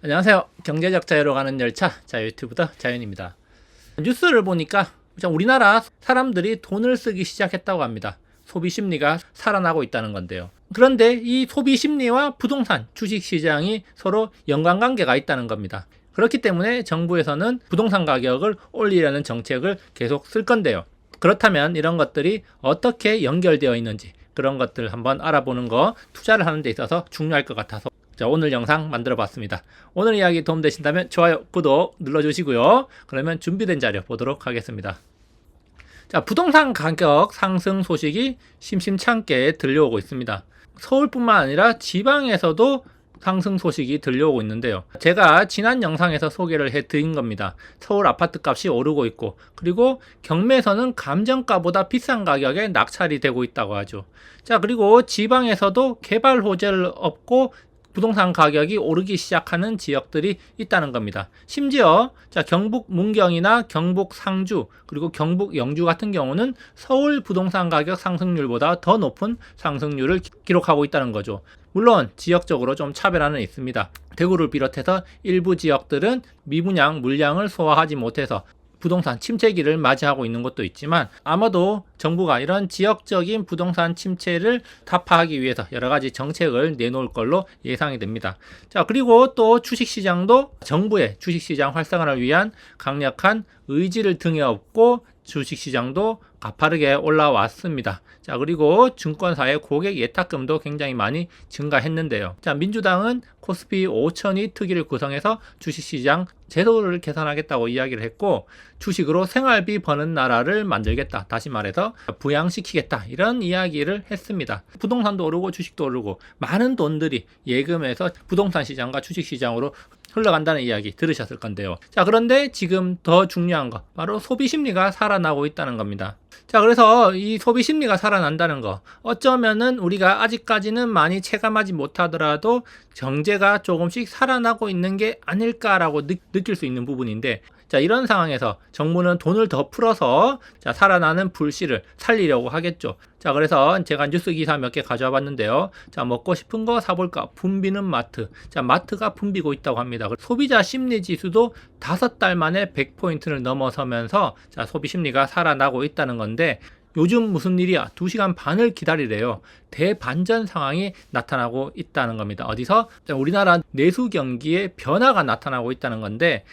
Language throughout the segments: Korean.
안녕하세요. 경제적 자유로 가는 열차 자유튜브더 자연입니다. 뉴스를 보니까 우리나라 사람들이 돈을 쓰기 시작했다고 합니다. 소비 심리가 살아나고 있다는 건데요. 그런데 이 소비 심리와 부동산, 주식 시장이 서로 연관관계가 있다는 겁니다. 그렇기 때문에 정부에서는 부동산 가격을 올리려는 정책을 계속 쓸 건데요. 그렇다면 이런 것들이 어떻게 연결되어 있는지 그런 것들 한번 알아보는 거 투자를 하는 데 있어서 중요할 것 같아서 오늘 영상 만들어 봤습니다. 오늘 이야기 도움되신다면 좋아요, 구독 눌러주시고요. 그러면 준비된 자료 보도록 하겠습니다. 부동산 가격 상승 소식이 심심찮게 들려오고 있습니다. 서울뿐만 아니라 지방에서도 상승 소식이 들려오고 있는데요. 제가 지난 영상에서 소개를 해드린 겁니다. 서울 아파트 값이 오르고 있고, 그리고 경매에서는 감정가보다 비싼 가격에 낙찰이 되고 있다고 하죠. 그리고 지방에서도 개발 호재를 얻고 부동산 가격이 오르기 시작하는 지역들이 있다는 겁니다. 심지어 경북 문경이나 경북 상주 그리고 경북 영주 같은 경우는 서울 부동산 가격 상승률보다 더 높은 상승률을 기록하고 있다는 거죠. 물론 지역적으로 좀 차별화는 있습니다. 대구를 비롯해서 일부 지역들은 미분양 물량을 소화하지 못해서 부동산 침체기를 맞이하고 있는 것도 있지만, 아마도 정부가 이런 지역적인 부동산 침체를 타파하기 위해서 여러 가지 정책을 내놓을 걸로 예상이 됩니다. 그리고 또 주식시장도 정부의 주식시장 활성화를 위한 강력한 의지를 등에 업고 주식시장도 가파르게 올라왔습니다. 그리고 증권사의 고객 예탁금도 굉장히 많이 증가했는데요. 민주당은 코스피 5천이 특위를 구성해서 주식시장 제도를 개선하겠다고 이야기를 했고, 주식으로 생활비 버는 나라를 만들겠다, 다시 말해서 부양시키겠다, 이런 이야기를 했습니다. 부동산도 오르고 주식도 오르고 많은 돈들이 예금에서 부동산 시장과 주식 시장으로 흘러간다는 이야기 들으셨을 건데요. 그런데 지금 더 중요한 거, 바로 소비 심리가 살아나고 있다는 겁니다. 그래서 이 소비 심리가 살아난다는 거, 어쩌면은 우리가 아직까지는 많이 체감하지 못하더라도 경제가 조금씩 살아나고 있는 게 아닐까라고 느낄 수 있는 부분인데, 이런 상황에서 정부는 돈을 더 풀어서 살아나는 불씨를 살리려고 하겠죠. 그래서 제가 뉴스 기사 몇 개 가져와 봤는데요. 먹고 싶은 거 사볼까? 붐비는 마트. 마트가 붐비고 있다고 합니다. 소비자 심리 지수도 5달 만에 100포인트를 넘어서면서 소비 심리가 살아나고 있다는 건데, 요즘 무슨 일이야? 2시간 반을 기다리래요. 대반전 상황이 나타나고 있다는 겁니다. 어디서? 우리나라 내수 경기에 변화가 나타나고 있다는 건데,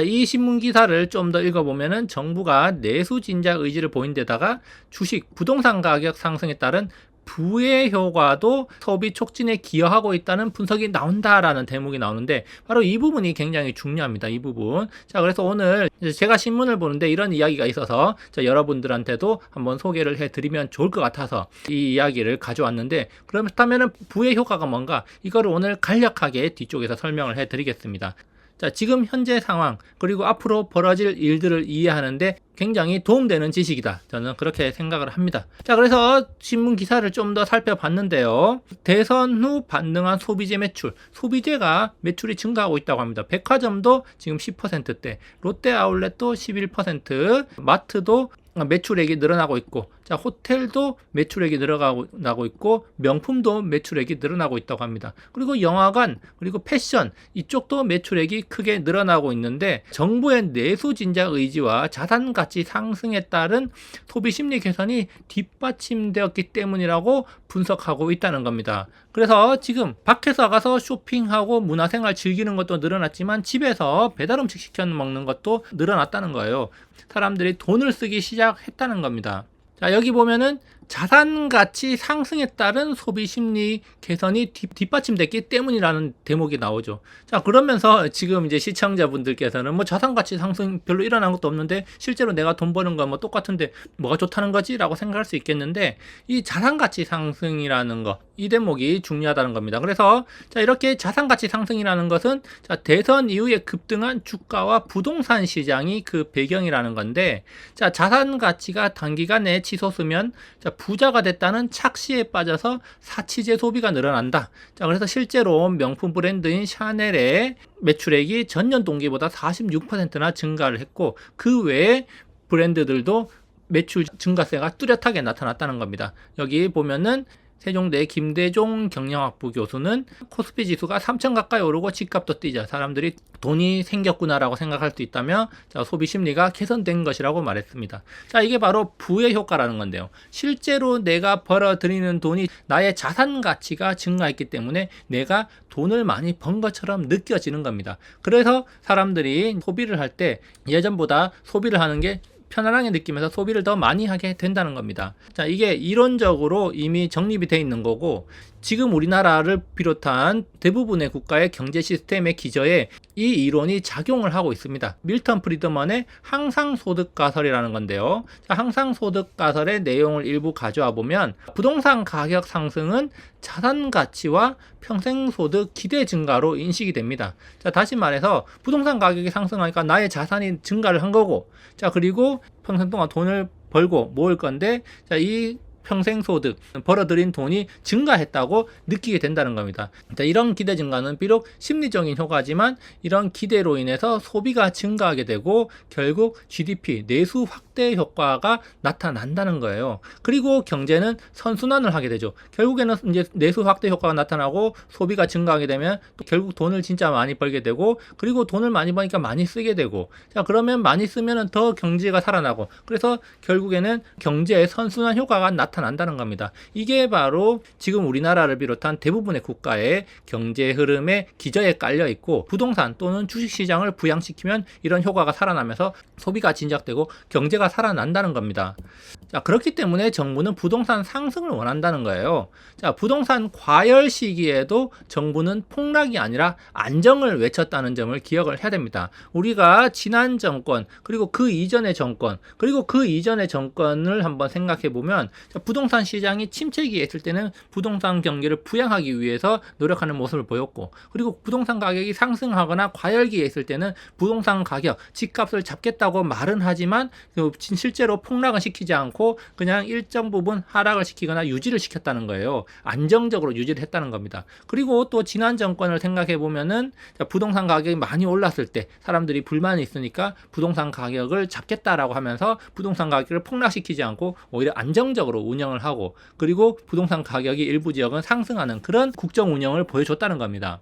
이 신문 기사를 좀 더 읽어보면은 정부가 내수 진작 의지를 보인 데다가 주식, 부동산 가격 상승에 따른 부의 효과도 소비 촉진에 기여하고 있다는 분석이 나온다라는 대목이 나오는데, 바로 이 부분이 굉장히 중요합니다. 이 부분. 그래서 오늘 제가 신문을 보는데 이런 이야기가 있어서 여러분들한테도 한번 소개를 해드리면 좋을 것 같아서 이 이야기를 가져왔는데, 그렇다면 부의 효과가 뭔가, 이거를 오늘 간략하게 뒤쪽에서 설명을 해드리겠습니다. 지금 현재 상황, 그리고 앞으로 벌어질 일들을 이해하는데 굉장히 도움되는 지식이다, 저는 그렇게 생각을 합니다. 그래서 신문 기사를 좀 더 살펴봤는데요. 대선 후 반등한 소비재 매출, 소비재가 매출이 증가하고 있다고 합니다. 백화점도 지금 10%대, 롯데아울렛도 11%, 마트도 매출액이 늘어나고 있고, 호텔도 매출액이 늘어나고 있고, 명품도 매출액이 늘어나고 있다고 합니다. 그리고 영화관, 그리고 패션, 이쪽도 매출액이 크게 늘어나고 있는데, 정부의 내수 진작 의지와 자산 가치 상승에 따른 소비 심리 개선이 뒷받침되었기 때문이라고 분석하고 있다는 겁니다. 그래서 지금 밖에서 나가서 쇼핑하고 문화생활 즐기는 것도 늘어났지만, 집에서 배달 음식 시켜 먹는 것도 늘어났다는 거예요. 사람들이 돈을 쓰기 시작했다는 겁니다. 여기 보면은 자산 가치 상승에 따른 소비 심리 개선이 뒷받침됐기 때문이라는 대목이 나오죠. 그러면서 지금 이제 시청자분들께서는 자산 가치 상승 별로 일어난 것도 없는데 실제로 내가 돈 버는 건 똑같은데 뭐가 좋다는 거지? 라고 생각할 수 있겠는데, 이 자산 가치 상승이라는 거, 이 대목이 중요하다는 겁니다. 그래서 이렇게 자산 가치 상승이라는 것은 대선 이후에 급등한 주가와 부동산 시장이 그 배경이라는 건데, 자산 가치가 단기간에 치솟으면 부자가 됐다는 착시에 빠져서 사치제 소비가 늘어난다. 그래서 실제로 명품 브랜드인 샤넬의 매출액이 전년 동기보다 46%나 증가를 했고, 그 외에 브랜드들도 매출 증가세가 뚜렷하게 나타났다는 겁니다. 여기 보면은 세종대 김대종 경영학부 교수는 코스피 지수가 3,000 가까이 오르고 집값도 뛰자 사람들이 돈이 생겼구나라고 생각할 수 있다며 소비 심리가 개선된 것이라고 말했습니다. 자, 이게 바로 부의 효과라는 건데요. 실제로 내가 벌어들이는 돈이 나의 자산 가치가 증가했기 때문에 내가 돈을 많이 번 것처럼 느껴지는 겁니다. 그래서 사람들이 소비를 할 때 예전보다 소비를 하는 게 편안하게 느끼면서 소비를 더 많이 하게 된다는 겁니다. 자, 이게 이론적으로 이미 정립이 돼 있는 거고, 지금 우리나라를 비롯한 대부분의 국가의 경제 시스템의 기저에 이 이론이 작용을 하고 있습니다. 밀턴 프리드먼의 항상소득가설이라는 건데요. 자, 항상소득가설의 내용을 일부 가져와 보면 부동산 가격 상승은 자산 가치와 평생소득 기대 증가로 인식이 됩니다. 자, 다시 말해서 부동산 가격이 상승하니까 나의 자산이 증가를 한 거고, 자, 그리고 평생 동안 돈을 벌고 모을 건데, 자, 이 평생소득, 벌어들인 돈이 증가했다고 느끼게 된다는 겁니다. 이런 기대 증가는 비록 심리적인 효과지만 이런 기대로 인해서 소비가 증가하게 되고 결국 GDP, 내수 확대 효과가 나타난다는 거예요. 그리고 경제는 선순환을 하게 되죠. 결국에는 이제 내수 확대 효과가 나타나고 소비가 증가하게 되면 또 결국 돈을 진짜 많이 벌게 되고, 그리고 돈을 많이 버니까 많이 쓰게 되고, 자, 그러면 많이 쓰면 더 경제가 살아나고, 그래서 결국에는 경제의 선순환 효과가 나타난다는 겁니다. 이게 바로 지금 우리나라를 비롯한 대부분의 국가의 경제 흐름의 기저에 깔려 있고, 부동산 또는 주식시장을 부양시키면 이런 효과가 살아나면서 소비가 진작되고 경제가 살아난다는 겁니다. 자, 그렇기 때문에 정부는 부동산 상승을 원한다는 거예요. 자, 부동산 과열 시기에도 정부는 폭락이 아니라 안정을 외쳤다는 점을 기억을 해야 됩니다. 우리가 지난 정권, 그리고 그 이전의 정권, 그리고 그 이전의 정권을 한번 생각해 보면, 부동산 시장이 침체기에 있을 때는 부동산 경기를 부양하기 위해서 노력하는 모습을 보였고, 그리고 부동산 가격이 상승하거나 과열기에 있을 때는 부동산 가격, 집값을 잡겠다고 말은 하지만 실제로 폭락은 시키지 않고 그냥 일정 부분 하락을 시키거나 유지를 시켰다는 거예요. 안정적으로 유지를 했다는 겁니다. 그리고 또 지난 정권을 생각해 보면은 부동산 가격이 많이 올랐을 때 사람들이 불만이 있으니까 부동산 가격을 잡겠다라고 하면서 부동산 가격을 폭락시키지 않고 오히려 안정적으로 운영을 하고, 그리고 부동산 가격이 일부 지역은 상승하는 그런 국정 운영을 보여줬다는 겁니다.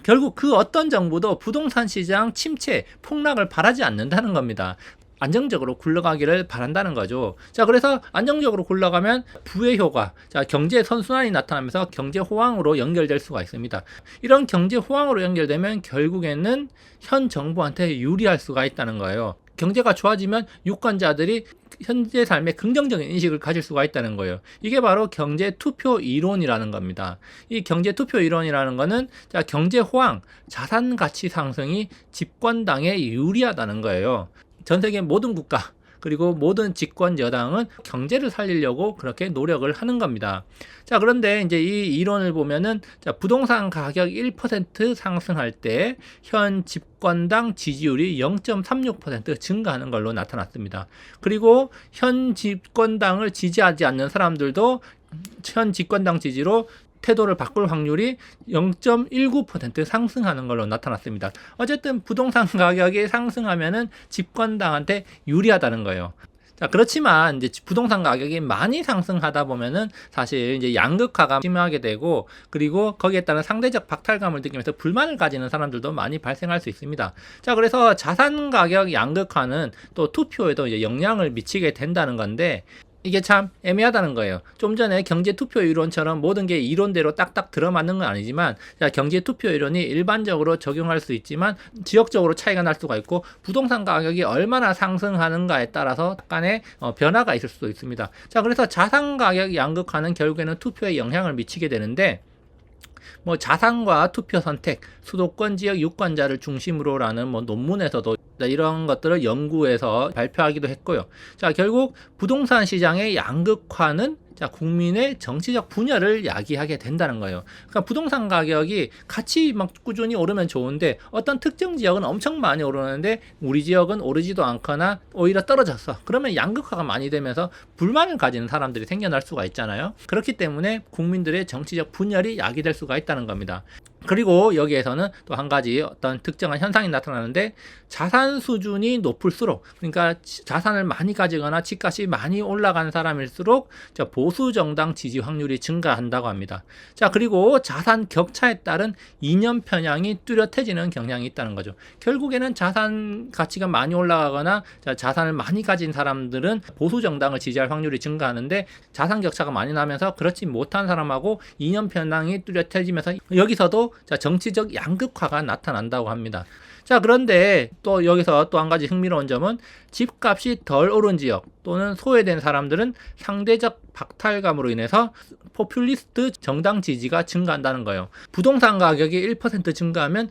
결국 그 어떤 정부도 부동산 시장 침체, 폭락을 바라지 않는다는 겁니다. 안정적으로 굴러가기를 바란다는 거죠. 자, 그래서 안정적으로 굴러가면 부의 효과, 자, 경제 선순환이 나타나면서 경제 호황으로 연결될 수가 있습니다. 이런 경제 호황으로 연결되면 결국에는 현 정부한테 유리할 수가 있다는 거예요. 경제가 좋아지면 유권자들이 현재 삶에 긍정적인 인식을 가질 수가 있다는 거예요. 이게 바로 경제 투표 이론이라는 겁니다. 이 경제 투표 이론이라는 거는, 자, 경제 호황, 자산 가치 상승이 집권당에 유리하다는 거예요. 전 세계 모든 국가, 그리고 모든 집권 여당은 경제를 살리려고 그렇게 노력을 하는 겁니다. 자, 그런데 이제 이 이론을 보면은, 자, 부동산 가격 1% 상승할 때 현 집권당 지지율이 0.36% 증가하는 걸로 나타났습니다. 그리고 현 집권당을 지지하지 않는 사람들도 현 집권당 지지로 태도를 바꿀 확률이 0.19% 상승하는 걸로 나타났습니다. 어쨌든 부동산 가격이 상승하면은 집권당한테 유리하다는 거예요. 자, 그렇지만 이제 부동산 가격이 많이 상승하다 보면은 사실 이제 양극화가 심하게 되고, 그리고 거기에 따른 상대적 박탈감을 느끼면서 불만을 가지는 사람들도 많이 발생할 수 있습니다. 자, 그래서 자산 가격 양극화는 또 투표에도 이제 영향을 미치게 된다는 건데, 이게 참 애매하다는 거예요. 좀 전에 경제 투표 이론처럼 모든 게 이론대로 딱딱 들어맞는 건 아니지만, 경제 투표 이론이 일반적으로 적용할 수 있지만 지역적으로 차이가 날 수가 있고, 부동산 가격이 얼마나 상승하는가에 따라서 약간의 변화가 있을 수도 있습니다. 자, 그래서 자산 가격 양극화는 결국에는 투표에 영향을 미치게 되는데, 자산과 투표 선택, 수도권 지역 유권자를 중심으로라는 논문에서도 이런 것들을 연구해서 발표하기도 했고요. 자, 결국 부동산 시장의 양극화는, 자, 국민의 정치적 분열을 야기하게 된다는 거예요. 그러니까 부동산 가격이 같이 막 꾸준히 오르면 좋은데, 어떤 특정 지역은 엄청 많이 오르는데 우리 지역은 오르지도 않거나 오히려 떨어졌어. 그러면 양극화가 많이 되면서 불만을 가지는 사람들이 생겨날 수가 있잖아요. 그렇기 때문에 국민들의 정치적 분열이 야기될 수가 있다는 겁니다. 그리고 여기에서는 또 한 가지 어떤 특정한 현상이 나타나는데, 자산 수준이 높을수록, 그러니까 자산을 많이 가지거나 집값이 많이 올라간 사람일수록 보수 정당 지지 확률이 증가한다고 합니다. 자, 그리고 자산 격차에 따른 이념 편향이 뚜렷해지는 경향이 있다는 거죠. 결국에는 자산 가치가 많이 올라가거나 자산을 많이 가진 사람들은 보수 정당을 지지할 확률이 증가하는데, 자산 격차가 많이 나면서 그렇지 못한 사람하고 이념 편향이 뚜렷해지면서 여기서도 정치적 양극화가 나타난다고 합니다. 자, 그런데 또 여기서 또 한 가지 흥미로운 점은, 집값이 덜 오른 지역 또는 소외된 사람들은 상대적 박탈감으로 인해서 포퓰리스트 정당 지지가 증가한다는 거예요. 부동산 가격이 1% 증가하면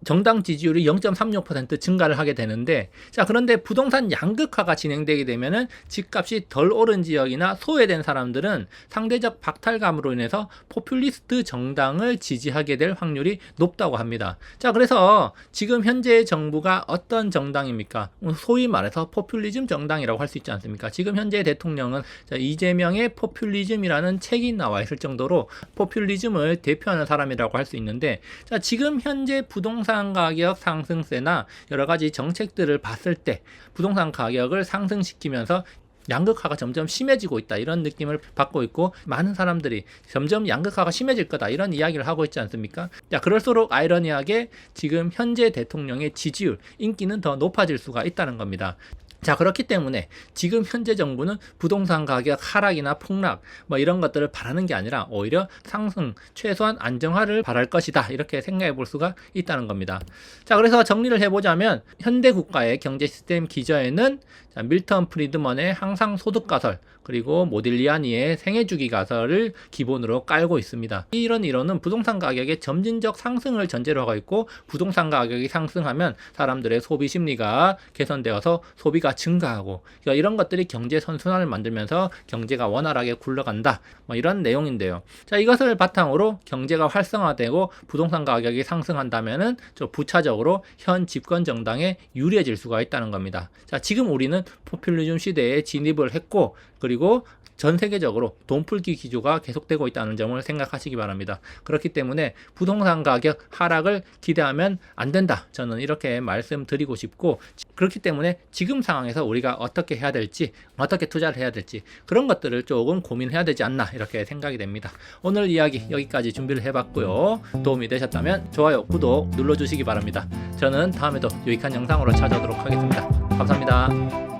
정당 지지율이 0.36% 증가를 하게 되는데, 자, 그런데 부동산 양극화가 진행되게 되면은 집값이 덜 오른 지역이나 소외된 사람들은 상대적 박탈감으로 인해서 포퓰리스트 정당을 지지하게 될 확률이 높다고 합니다. 자, 그래서 지금 현재 정부가 어떤 정당입니까? 소위 말해서 포퓰리즘 정당이라고 할 수 있지 않습니까? 지금 현재 대통령은 이재명의 포퓰리즘이라는 책이 나와 있을 정도로 포퓰리즘을 대표하는 사람이라고 할 수 있는데, 자, 지금 현재 부동산 가격 상승세나 여러 가지 정책들을 봤을 때 부동산 가격을 상승시키면서 양극화가 점점 심해지고 있다, 이런 느낌을 받고 있고, 많은 사람들이 점점 양극화가 심해질 거다, 이런 이야기를 하고 있지 않습니까? 자, 그럴수록 아이러니하게 지금 현재 대통령의 지지율, 인기는 더 높아질 수가 있다는 겁니다. 자, 그렇기 때문에 지금 현재 정부는 부동산 가격 하락이나 폭락 이런 것들을 바라는 게 아니라 오히려 상승, 최소한 안정화를 바랄 것이다, 이렇게 생각해 볼 수가 있다는 겁니다. 자, 그래서 정리를 해보자면, 현대 국가의 경제 시스템 기저에는 밀턴 프리드먼의 항상 소득 가설, 그리고 모딜리아니의 생애주기 가설을 기본으로 깔고 있습니다. 이런 이론은 부동산 가격의 점진적 상승을 전제로 하고 있고, 부동산 가격이 상승하면 사람들의 소비 심리가 개선되어서 소비가 증가하고, 그러니까 이런 것들이 경제 선순환을 만들면서 경제가 원활하게 굴러간다, 이런 내용인데요. 자, 이것을 바탕으로 경제가 활성화되고 부동산 가격이 상승한다면은 부차적으로 현 집권 정당에 유리해질 수가 있다는 겁니다. 자, 지금 우리는 포퓰리즘 시대에 진입을 했고, 그리고 전 세계적으로 돈풀기 기조가 계속되고 있다는 점을 생각하시기 바랍니다. 그렇기 때문에 부동산 가격 하락을 기대하면 안 된다, 저는 이렇게 말씀드리고 싶고, 그렇기 때문에 지금 상황에서 우리가 어떻게 해야 될지, 어떻게 투자를 해야 될지, 그런 것들을 조금 고민해야 되지 않나, 이렇게 생각이 됩니다. 오늘 이야기 여기까지 준비를 해봤고요. 도움이 되셨다면 좋아요, 구독 눌러주시기 바랍니다. 저는 다음에도 유익한 영상으로 찾아오도록 하겠습니다. 감사합니다.